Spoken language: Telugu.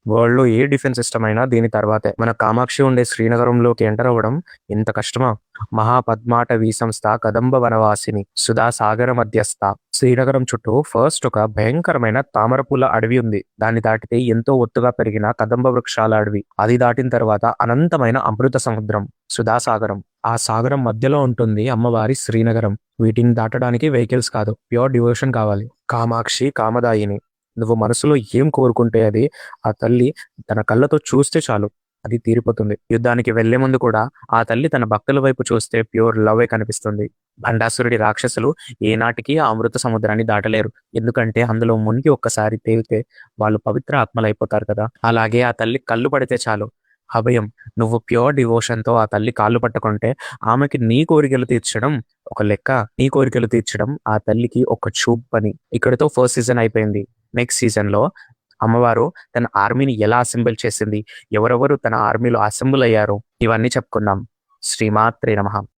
వరల్డ్‌లో ఏ డిఫెన్స్ సిస్టమ్ అయినా దీని తర్వాతే. మన కామాక్షి ఉండే శ్రీనగరంలోకి ఎంటర్ అవ్వడం ఇంత కష్టమా? మహాపద్మాటవీ సంస్థ కదంబ వనవాసిని సుధా సాగర మధ్యస్థ. శ్రీనగరం చుట్టూ ఫస్ట్ ఒక భయంకరమైన తామరపూల అడవి ఉంది. దాన్ని దాటితే ఎంతో ఒత్తుగా పెరిగిన కదంబ వృక్షాల అడవి. అది దాటిన తర్వాత అనంతమైన అమృత సముద్రం సుధాసాగరం. ఆ సాగరం మధ్యలో ఉంటుంది అమ్మవారి శ్రీనగరం. వీటిని దాటడానికి వెహికల్స్ కాదు, ప్యూర్ డివోషన్ కావాలి. కామాక్షి కామదాయిని. నువ్వు మనసులో ఏం కోరుకుంటే అది ఆ తల్లి తన కళ్ళతో చూస్తే చాలు, అది తీరిపోతుంది. యుద్ధానికి వెళ్లే ముందు కూడా ఆ తల్లి తన భక్తుల వైపు చూస్తే ప్యూర్ లవ్వే కనిపిస్తుంది. భండాసురుడి రాక్షసులు ఏనాటికి ఆ అమృత సముద్రాన్ని దాటలేరు. ఎందుకంటే అందులో మునిగి ఒక్కసారి తేలితే వాళ్ళు పవిత్ర ఆత్మలైపోతారు కదా. అలాగే ఆ తల్లి కళ్ళు పడితే చాలు అభయం. నువ్వు ప్యూర్ డివోషన్‌తో ఆ తల్లి కాళ్ళు పట్టుకుంటే ఆమెకి నీ కోరికలు తీర్చడం ఒక లెక్క. నీ కోరికలు తీర్చడం ఆ తల్లికి ఒక చూపు పని. ఇక్కడితో ఫస్ట్ సీజన్ అయిపోయింది. నెక్స్ట్ సీజన్‌లో అమ్మవారు తన ఆర్మీని ఎలా అసెంబుల్ చేసింది, ఎవరెవరు తన ఆర్మీలో అసెంబుల్ అయ్యారు, ఇవన్నీ చెప్పుకుందాం. శ్రీమాత్రే నమః.